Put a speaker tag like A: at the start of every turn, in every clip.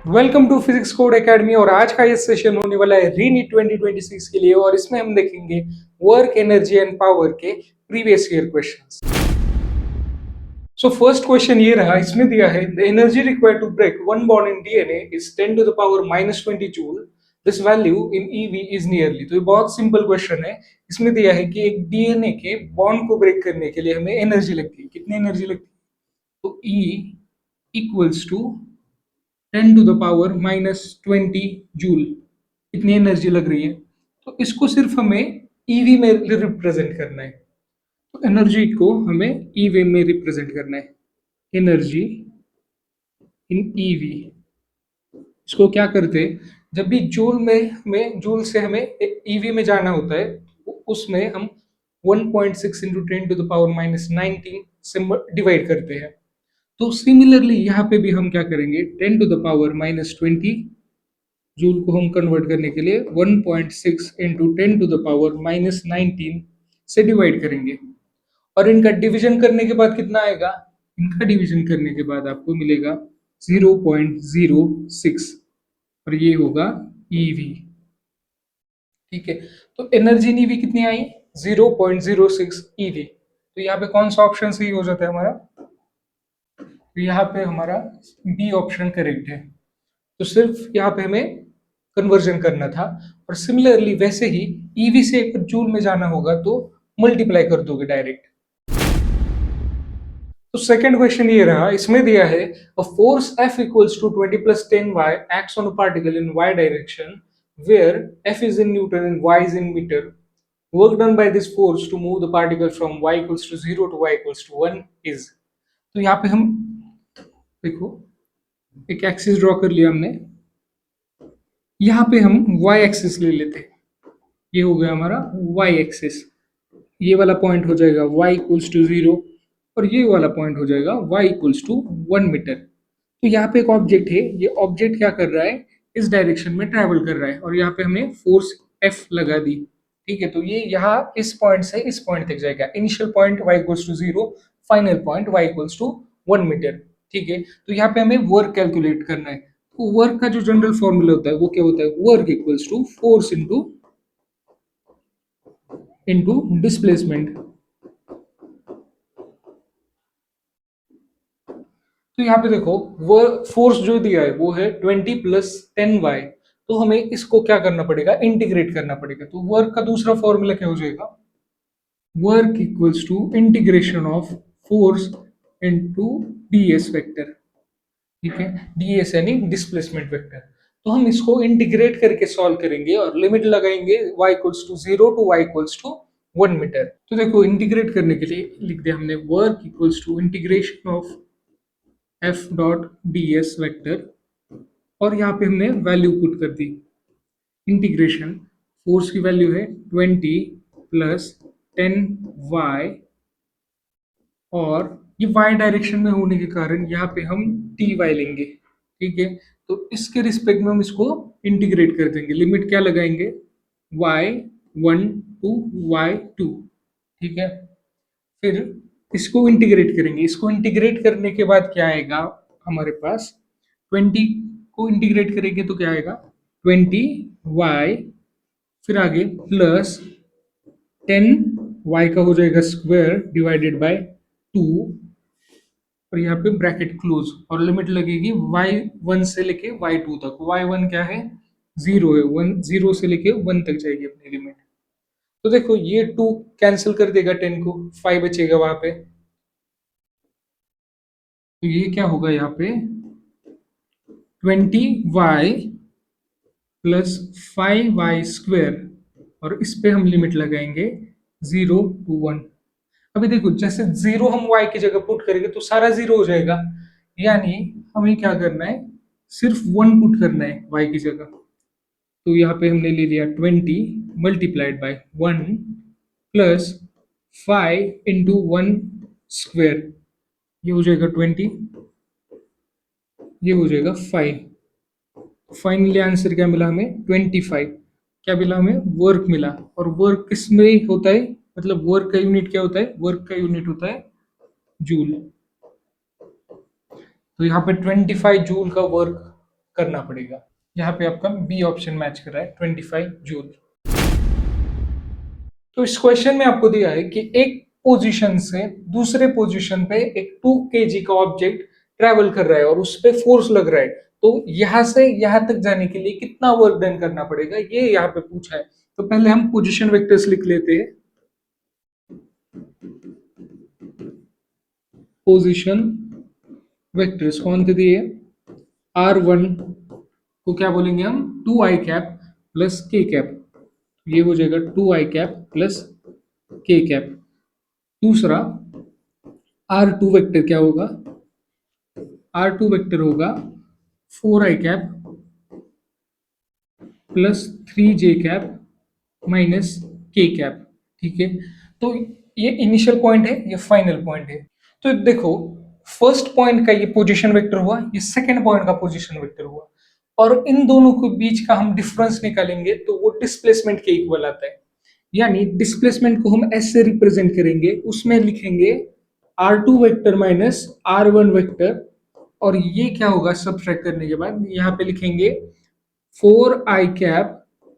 A: Welcome to physics code academy. और आज का ये सेशन होने वाला है रीनीट 2026 के लिए, और इसमें हम देखेंगे वर्क, एनर्जी एंड पावर के previous year questions. So first question ये रहा, इसमें दिया है the energy required to break one bond in DNA is 10 to the power -20 joule. This value in eV is nearly. तो ये बहुत सिंपल क्वेश्चन है। इसमें दिया है कि एक डीएनए के बॉन्ड को ब्रेक करने के लिए हमें एनर्जी लगती है। कितनी एनर्जी लगती है? तो E equals to 10 to the power -20 joule. इतनी एनर्जी लग रही है। तो इसको सिर्फ हमें ईवी में रिप्रेजेंट करना है। तो एनर्जी को हमें ईवी में रिप्रेजेंट करना है। Energy in EV. इसको क्या करते हैं, जब भी जूल से हमें ईवी में जाना होता है, उसमें हम 1.6 इंटू 10 टू द पावर -19 से डिवाइड करते हैं। तो सिमिलरली यहाँ पे भी हम क्या करेंगे, 10 टू द पावर -20 जूल को हम कन्वर्ट करने के लिए 1.6 इंटू 10 टू द पावर -19 से डिवाइड करेंगे। और इनका डिवीजन करने के बाद कितना आएगा? इनका डिवीजन करने के बाद आपको मिलेगा 0.06, और ये होगा ईवी। ठीक है, तो एनर्जी ईवी कितनी आई? 0.06 ईवी। तो यहाँ पे कौन सा ऑप्शन सही हो जाता है हमारा? तो यहाँ पे हमारा बी ऑप्शन करेक्ट है। तो सिर्फ यहाँ पे हमें कन्वर्जन करना था। और सिमिलरली वैसे ही ईवी से अगर जूल में जाना होगा तो मल्टीप्लाई कर दोगे डायरेक्ट। तो सेकंड क्वेश्चन ये रहा, इसमें दिया है a force F equals to 20 plus 10y acts on a particle in y direction where F is in newton and y is in metre. Work done by this force to move the particle from y equals to 0 to y equals to 1 is. तो यहाँ पे हम देखो एक axis draw कर लिया हमने। यहाँ पे हम y एक्सिस ले लेते हैं। ये हो गया हमारा y एक्सिस। ये वाला पॉइंट हो जाएगा y इक्वल्स टू 0, और ये वाला पॉइंट हो जाएगा y इक्वल्स टू 1 मीटर। तो यहाँ पे एक ऑब्जेक्ट है, ये ऑब्जेक्ट क्या कर रहा है, इस डायरेक्शन में ट्रैवल कर रहा है, और यहाँ पे हमने फोर्स F लगा दी। ठीक है, तो ये यहाँ इस पॉइंट से इस पॉइंट तक जाएगा। Initial point y equals to 0, final point y equals to 1 metre. ठीक है, तो यहाँ पे हमें वर्क कैलकुलेट करना है। तो वर्क का जो जनरल फॉर्मूला होता है वो क्या होता है? Work equals to force into displacement. तो यहाँ पे देखो वो फोर्स जो दिया है वो है 20 प्लस 10y। तो हमें इसको क्या करना पड़ेगा? इंटीग्रेट करना पड़ेगा। तो वर्क का दूसरा फॉर्मूला क्या हो जाएगा? Work equals to integration of force into ds vector. ठीक है, ds यानी डिस्प्लेसमेंट वेक्टर। तो हम इसको इंटीग्रेट करके सॉल्व करेंगे और लिमिट लगाएंगे y equals to 0 to y equals to 1 metre. तो देखो इंटीग्रेट करने के लिए लिख दिया हमने work equals to integration of f dot ds vector, और यहाँ पे हमने वैल्यू पुट कर दी। इंटीग्रेशन फोर्स की वैल्यू है 20 प्लस 10y, और ये y डायरेक्शन में होने के कारण यहाँ पे हम dy लेंगे। ठीक है, तो इसके रिस्पेक्ट में हम इसको इंटीग्रेट कर देंगे। लिमिट क्या लगाएंगे? y1 to y2। ठीक है, फिर इसको इंटीग्रेट करेंगे। इसको इंटीग्रेट करने के बाद क्या आएगा हमारे पास? 20 को इंटीग्रेट करेंगे तो क्या आएगा? 20y, फिर आगे प्लस 10y का हो जाएगा स्क्वायर डिवाइडेड बाय 2, और यहाँ पे ब्रैकेट क्लोज, और लिमिट लगेगी y1 से लेके y2 तक। y1 क्या है? 0 है, 0 से लेके 1 तक जाएगी अपनी लिमिट। तो देखो ये 2 कैंसिल कर देगा 10 को, 5 बचेगा वहां पे। तो ये क्या होगा यहाँ पे? 20y प्लस 5y स्क्वायर, और इस पे हम लिमिट लगाएंगे 0 टू 1। अभी देखो जैसे 0 हम y की जगह पुट करेंगे तो सारा 0 हो जाएगा, यानी हमें क्या करना है? सिर्फ 1 पुट करना है y की जगह। तो यहाँ पे हमने ले लिया 20 multiplied by 1 plus 5 into 1 square. ये हो जाएगा 20, ये हो जाएगा 5। फाइनली आंसर क्या मिला हमें? 25। क्या मिला हमें? वर्क मिला। और वर्क किस में होता है, मतलब वर्क का यूनिट क्या होता है? वर्क का यूनिट होता है जूल। तो यहाँ पे 25 जूल का वर्क करना पड़ेगा। यहाँ पे आपका बी ऑप्शन मैच कर रहा है 25 जूल। तो इस क्वेश्चन में आपको दिया है कि एक पोजीशन से दूसरे पोजीशन पे एक 2 kg का ऑब्जेक्ट ट्रेवल कर रहा है और उस पे फोर्स लग रहा है, तो यहां से यहां तक जाने के लिए कितना वर्क डन करना पड़ेगा, ये यहाँ पे पूछा है। तो पहले हम पोजीशन वेक्टर्स लिख लेते हैं। पोजीशन वेक्टर्स कौन से दिए? R1 को क्या बोलेंगे हम? 2i cap plus k cap, ये हो जाएगा 2i cap plus k cap. दूसरा R2 वेक्टर क्या होगा? R2 वेक्टर होगा 4i cap plus 3j cap minus k cap. ठीक है, तो ये इनिशियल पॉइंट है, ये फाइनल पॉइंट है। तो देखो, फर्स्ट पॉइंट का ये पोजीशन वेक्टर हुआ, ये सेकंड पॉइंट का पोजीशन वेक्टर हुआ, और इन दोनों के बीच का हम डिफरेंस निकालेंगे तो वो डिस्प्लेसमेंट के इक्वल आता है। यानी डिस्प्लेसमेंट को हम ऐसे रिप्रेजेंट करेंगे, उसमें लिखेंगे R2 vector minus R1 vector, और ये क्या होगा सब्ट्रैक्ट करने के बाद यहाँ पे लिखेंगे 4i cap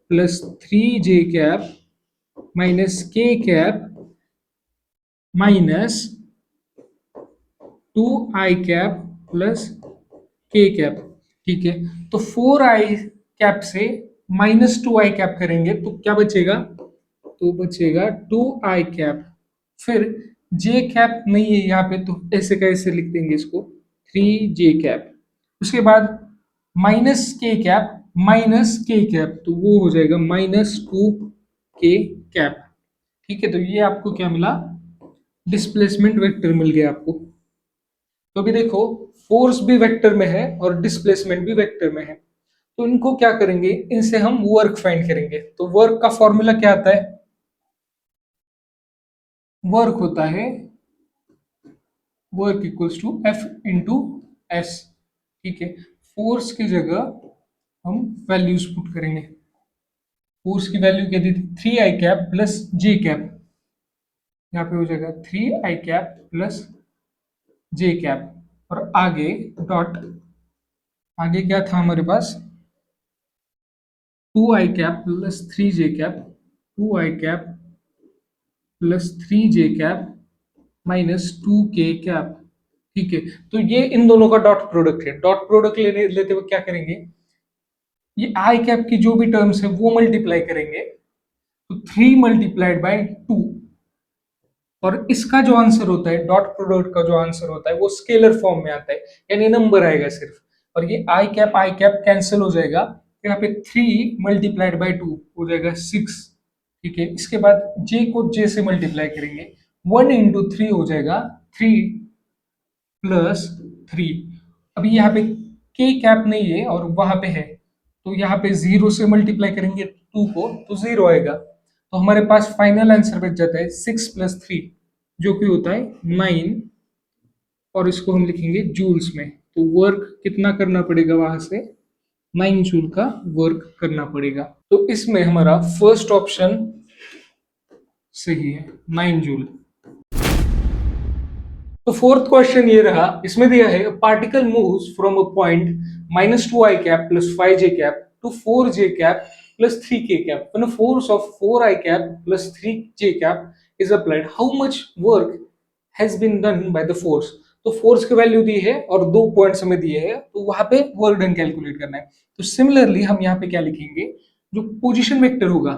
A: plus 3j cap minus k cap minus 2i cap plus k cap. ठीक है, तो 4i कैप से माइनस 2i कैप करेंगे तो क्या बचेगा? तो बचेगा 2i कैप। फिर j कैप नहीं है यहाँ पे, तो ऐसे कैसे लिख देंगे इसको? 3j cap. उसके बाद minus k cap minus k cap, तो वो हो जाएगा माइनस 2k कैप। ठीक है, तो ये आपको क्या मिला? डिस्प्लेसमेंट वेक्टर मिल गया आपको। तो अभी देखो, फोर्स भी वेक्टर में है और डिस्प्लेसमेंट भी वेक्टर में है, तो इनको क्या करेंगे? इनसे हम वर्क फाइंड करेंगे। तो वर्क का फॉर्मूला क्या आता है? वर्क होता है work equals to F into S. ठीक है, फोर्स की जगह हम वैल्यूज पुट करेंगे। फोर्स की वैल्यू क्या दी थी? 3i कैप प्लस जे कैप, यहाँ पे हो जाएगा 3i कैप प्लस जे कैप, और आगे डॉट, आगे क्या था हमारे पास? 2i cap plus 3j cap, 2i cap plus 3j cap minus 2k cap. ठीक है, तो ये इन दोनों का डॉट प्रोडक्ट है। डॉट प्रोडक्ट लेते हुए क्या करेंगे? ये आई कैप की जो भी टर्म्स है वो मल्टीप्लाई करेंगे, तो 3 मल्टीप्लाइड बाई 2, और इसका जो आंसर होता है, डॉट प्रोडक्ट का जो आंसर होता है, वो स्केलर फॉर्म में आता है, यानी नंबर आएगा सिर्फ, और ये आई कैप कैंसिल हो जाएगा। यहाँ पे 3 मल्टीप्लाइड बाई 2 हो जाएगा 6। ठीक है, इसके बाद जे को जे से मल्टीप्लाई करेंगे, 1 इंटू 3 हो जाएगा 3 प्लस 3। अभी यहाँ पे के कैप नहीं है और वहां पे है, तो यहाँ पे 0 से मल्टीप्लाई करेंगे 2 को, तो 0 आएगा। तो हमारे पास फाइनल आंसर बच जाता है 6 प्लस 3, जो कि होता है 9, और इसको हम लिखेंगे जूल्स में। तो वर्क कितना करना पड़ेगा? वहां से 9 जूल का वर्क करना पड़ेगा। तो इसमें हमारा फर्स्ट ऑप्शन सही है, 9 जूल। तो फोर्थ क्वेश्चन ये रहा, इसमें दिया है particle moves from a point -2i cap plus 5j cap to 4j cap plus 3k cap when a force of 4i cap plus 3j cap is applied, how much work has been done by the force? तो force की value दी है और 2 points हमें दिए हैं, तो वहां पे वर्क डन कैलकुलेट करना है। तो सिमिलरली हम यहाँ पे क्या लिखेंगे? जो पोजीशन वेक्टर होगा,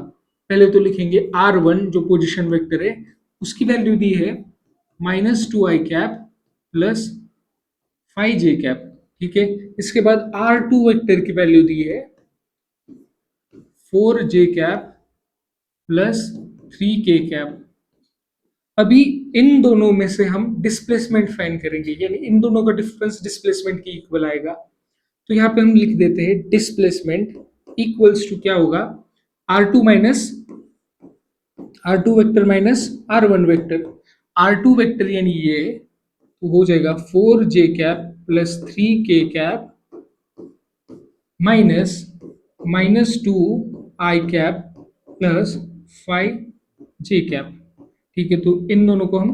A: पहले तो लिखेंगे R1 जो पोजीशन वेक्टर है, उसकी वैल्यू दी है -2i cap plus 5j cap. ठीक है, इसके बाद R2 वेक्टर की वैल्यू दी है 4j cap plus 3k cap. अभी इन दोनों में से हम डिस्प्लेसमेंट फाइंड करेंगे, यानी इन दोनों का डिफरेंस डिस्प्लेसमेंट के इक्वल आएगा। तो यहाँ पे हम लिख देते हैं डिस्प्लेसमेंट इक्वल्स टू क्या होगा? R2 minus R2 vector minus R1 vector. R2 vector यानी ये, तो हो जाएगा 4j cap plus 3k cap minus 2i cap plus 5j cap. ठीक है, तो इन दोनों को हम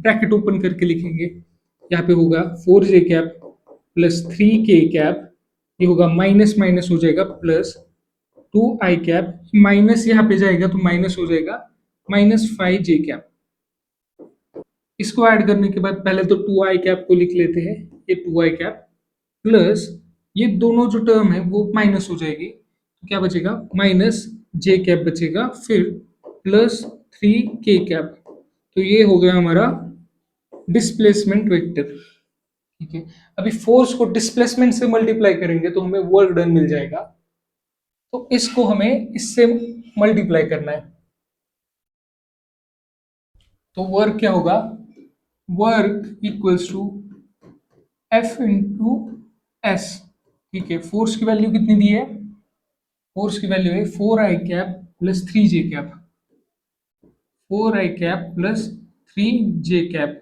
A: ब्रैकेट ओपन करके लिखेंगे। यहाँ पे होगा 4j cap plus 3k cap ये होगा माइनस माइनस हो जाएगा प्लस 2 i कैप, माइनस यहाँ पे जाएगा तो माइनस हो जाएगा -5 j कैप। इसको ऐड करने के बाद पहले तो 2 i कैप को लिख लेते हैं, ये 2 i कैप प्लस ये दोनों जो टर्म है वो माइनस हो जाएगी, तो क्या बचेगा -j कैप बचेगा, फिर +3 k कैप। तो ये हो गया हमारा डिस्प्लेसमेंट वेक्टर। ठीक है, अभी फोर्स को डिस्प्लेसमेंट से मल्टीप्लाई करेंगे तो हमें वर्क डन मिल जाएगा, तो इसको हमें इससे मल्टीप्लाई करना है। तो वर्क क्या होगा, work equals to F into S. ठीक है, फोर्स की वैल्यू कितनी दी है, फोर्स की वैल्यू है 4 i cap plus 3 j cap, 4 i cap plus 3 j cap.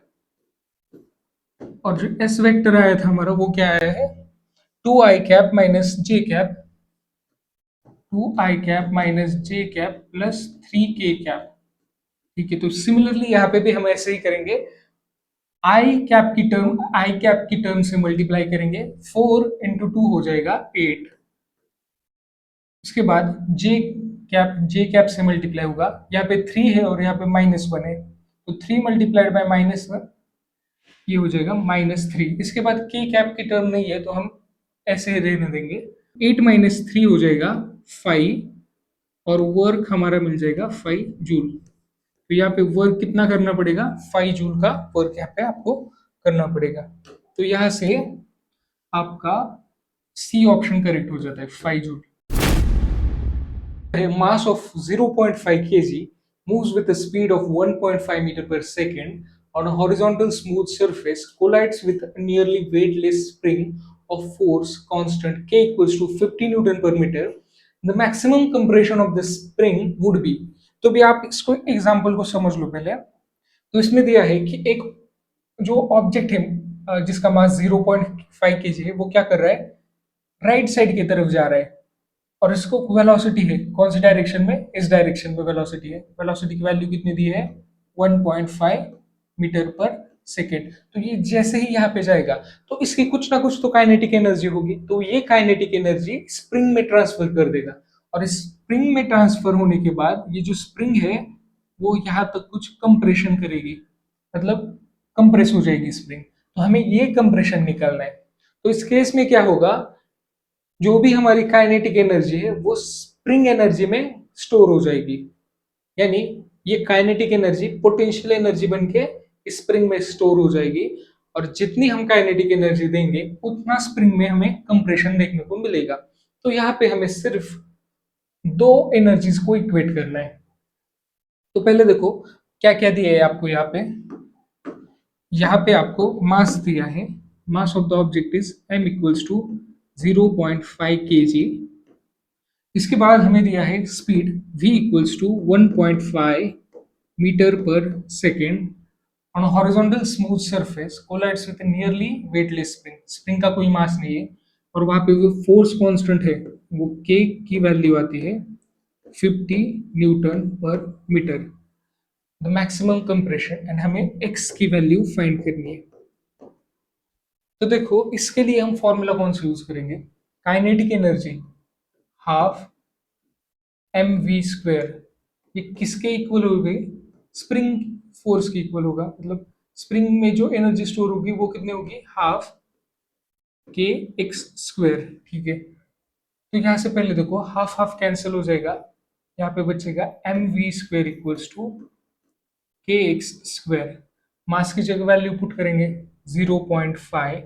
A: और जो एस वेक्टर आया था हमारा वो क्या आया है, 2 i cap minus J cap, 2 i cap minus j cap plus 3 k cap. ठीक है, तो सिमिलरली यहाँ पे भी हम ऐसे ही करेंगे, आई कैप की टर्म से मल्टीप्लाई करेंगे, 4 × 2 हो जाएगा 8। उसके बाद जे कैप से मल्टीप्लाई होगा, यहाँ पे 3 है और यहाँ पे -1 है, तो 3 मल्टीप्लाइड बाय -1 ये हो जाएगा -3। इसके बाद के कैप की टर्म नहीं है तो हम ऐसे ही रहने देंगे, 8 - 3 हो जाएगा 5, और वर्क हमारा मिल जाएगा 5 जूल। तो यहाँ पे वर्क कितना करना पड़ेगा, 5 जूल का वर्क यहाँ पे आपको करना पड़ेगा। तो यहाँ से आपका सी ऑप्शन करेक्ट हो जाता है, 5 joule. A mass of 0.5 kg moves with a speed of 1.5 meter per second on a horizontal smooth surface, collides with a nearly weightless spring of force constant k equals to 50 Newton per meter. The maximum compression of the spring would be। तो भी आप इसको example को समझ लो पहले। तो इसमें दिया है कि एक जो ऑब्जेक्ट है जिसका मास 0.5 kg है, वो क्या कर रहा है, राइट साइड की तरफ जा रहा है, और इसको वेलोसिटी है कौन सी डायरेक्शन में, इस डायरेक्शन में वेलोसिटी है। वेलोसिटी की वैल्यू कितनी दी है, 1.5 मीटर पर सेकेंड। तो ये जैसे ही यहाँ पे जाएगा तो इसकी कुछ ना कुछ तो काइनेटिक एनर्जी होगी, तो ये काइनेटिक एनर्जी स्प्रिंग में ट्रांसफर कर देगा, और इस स्प्रिंग में ट्रांसफर होने के बाद ये जो स्प्रिंग है वो यहाँ तक कुछ कंप्रेशन करेगी, मतलब कंप्रेस हो जाएगी स्प्रिंग। तो हमें ये कंप्रेशन निकालना है। तो इस केस में क्या होगा, जो भी हमारी काइनेटिक एनर्जी है वो स्प्रिंग एनर्जी में स्टोर हो जाएगी, यानी ये काइनेटिक एनर्जी पोटेंशियल एनर्जी बन के स्प्रिंग में स्टोर हो जाएगी, और जितनी हम काइनेटिक एनर्जी देंगे उतना स्प्रिंग में हमें कंप्रेशन देखने को मिलेगा। तो यहाँ पे हमें सिर्फ दो एनर्जीज को इक्वेट करना है। तो पहले देखो क्या क्या दिया है आपको, यहाँ पे आपको मास दिया है, mass of the object is m equals to 0.5 kg। इसके बाद हमें दिया है speed v equals to 1.5 metre per second on horizontal smooth surface collides with nearly weightless spring. Spring का कोई मास नहीं है, और वहां पे जो फोर्स कांस्टेंट है वो k की वैल्यू आती है 50 newton per metre. The maximum compression, and हमें x की वैल्यू फाइंड करनी है। तो देखो इसके लिए हम फॉर्मूला कौन सा यूज करेंगे, काइनेटिक एनर्जी हाफ mv², ये किसके इक्वल हो गई, स्प्रिंग फोर्स के इक्वल होगा, मतलब स्प्रिंग में जो एनर्जी स्टोर होगी वो कितनी होगी, हाफ kx²। ठीक है, तो यहाँ से पहले देखो हाफ हाफ कैंसिल हो जाएगा, यहाँ पे बचेगा mv² इक्वल्स टू kx²। मास की जगह वैल्यू पुट करेंगे 0.5,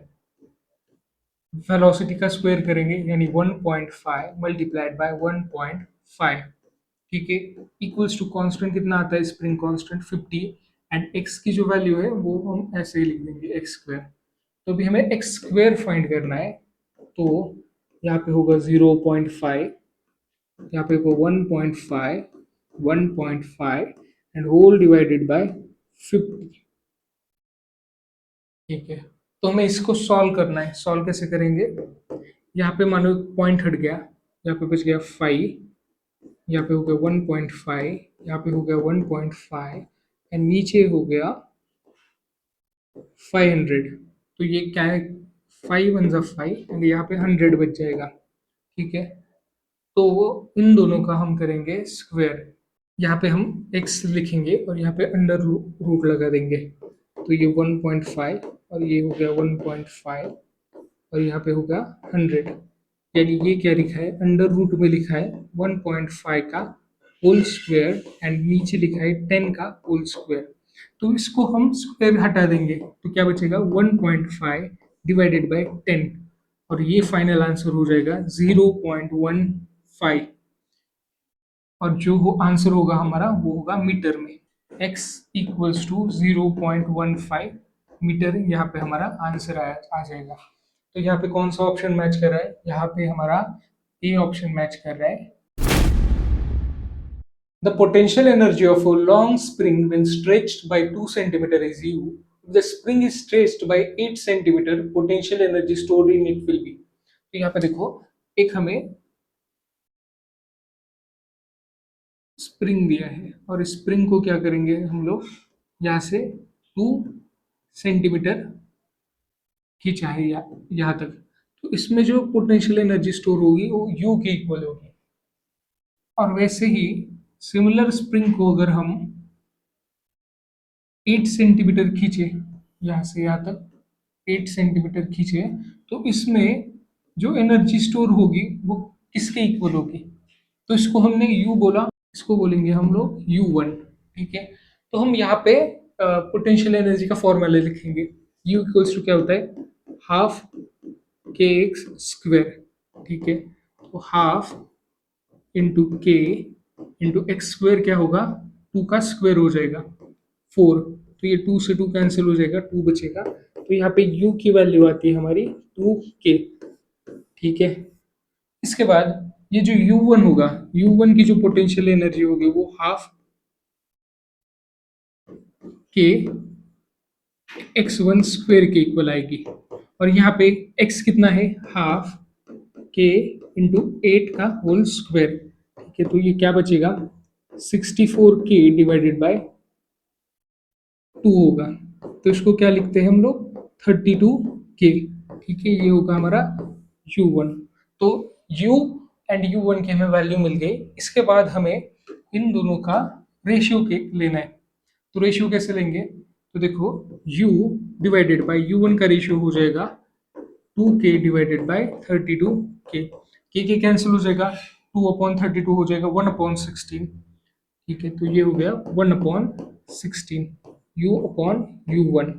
A: वेलोसिटी का स्क्वायर करेंगे यानी 1.5 मल्टीप्लाइड बाय 1.5। ठीक है, इक्वल्स टू कांस्टेंट कितना आता है, स्प्रिंग कांस्टेंट 50, एंड x की जो वैल्यू है वो हम ऐसे ही लिख देंगे x²। तो अभी हमें x² फाइंड करना है, तो यहाँ पे होगा 0.5, यहाँ पे होगा 1.5, 1.5 एंड होल डिवाइडेड बाय 50। ठीक है, तो हमें इसको सॉल्व करना है। सॉल्व कैसे करेंगे, यहाँ पे मानो पॉइंट हट गया, यहाँ पे बच गया 5, यहाँ पे हो गया 1.5, यहाँ पे हो गया 1.5 एंड नीचे हो गया 500। तो ये क्या है, 5 वन जा 5 एंड यहाँ पे 100 बच जाएगा। ठीक है, तो इन दोनों का हम करेंगे स्क्वायर। यहाँ पे हम x लिखेंगे और यहाँ पे अंडर रूट लगा देंगे। तो ये 1.5 और ये हो गया 1.5 और यहाँ पे होगा 100। यानी ये क्या लिखा है, अंडर रूट में लिखा है 1.5 का होल स्क्वायर एंड नीचे लिखा है 10 का होल स्क्वायर। तो इसको हम स्क्वायर हटा देंगे तो क्या बचेगा 1.5 डिवाइडेड बाय 10 और ये फाइनल आंसर हो जाएगा 0.15 और जो हो आंसर होगा हमारा वो होगा मीटर में। x इक्वल्स टू 0.15 मीटर यहाँ पे हमारा आंसर आ जाएगा। तो यहाँ पे कौन सा ऑप्शन मैच कर रहा है, यहाँ पे हमारा ए ऑप्शन मैच कर रहा है। The potential energy of a long spring when stretched by 2 centimeter is U. If the spring is stretched by 8 centimeter, potential energy stored in it will be. तो यहाँ पे देखो, एक हमें स्प्रिंग दिया है और स्प्रिंग को क्या करेंगे हम लोग, यहाँ से 2 सेंटीमीटर खींचा है यहाँ तक, तो इसमें जो पोटेंशियल एनर्जी स्टोर होगी वो U के इक्वल होगी। और वैसे ही सिमिलर स्प्रिंग को अगर हम 8 सेंटीमीटर खींचे यहाँ से यहाँ तक 8 सेंटीमीटर खींचे, तो इसमें जो एनर्जी स्टोर होगी वो किसके इक्वल होगी, तो इसको हमने U बोला, इसको बोलेंगे हम लोग U1। ठीक है, तो हम यहाँ पे पोटेंशियल एनर्जी का फॉर्मूला लिखेंगे। U इक्वल्स टू क्या होता है, हाफ के एक्स स्क्वायर। ठीक है, तो हाफ इंटू के इंटू एक्स स्क्वायर क्या होगा, 2 का स्क्वायर हो जाएगा 4, तो ये 2 से 2 कैंसिल हो जाएगा, 2 बचेगा। तो यहाँ पे U की वैल्यू आती है हमारी 2k। ठीक है, इसके बाद ये जो U1 होगा, U1 की जो पोटेंशियल एनर्जी होगी वो हाफ के x1 स्क्वायर के इक्वल आएगी। और यहाँ पे x कितना है, हाफ के इंटू 8 का होल स्क्वायर। ठीक है, तो ये क्या बचेगा 64k डिवाइडेड बाय 2 होगा, तो इसको क्या लिखते हैं हम लोग 32k। ठीक है, ये होगा हमारा U1। तो U एंड U1 की हमें वैल्यू मिल गई। इसके बाद हमें इन दोनों का रेशियो के लेना है। तो रेशियो कैसे लेंगे, तो देखो U डिवाइडेड बाय U1 का रेशियो हो जाएगा 2k डिवाइडेड बाय 32k। के कैंसिल हो जाएगा, 2/32 हो जाएगा 1/16। ठीक है, तो ये हो गया 1/16 U/U1।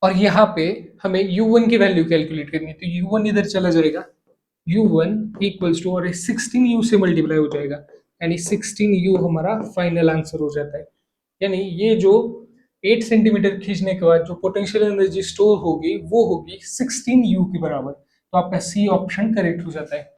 A: और यहाँ पे हमें U1 की वैल्यू कैलकुलेट करनी है, तो U1 इधर चला जाएगा, U1 इक्वल्स टू और 16U से मल्टीप्लाई हो जाएगा, यानी 16U हमारा फाइनल आंसर हो जाता है। यानी ये जो 8 सेंटीमीटर खींचने के बाद जो पोटेंशियल एनर्जी स्टोर होगी वो होगी 16U के बराबर। तो आपका सी ऑप्शन करेक्ट हो जाता है।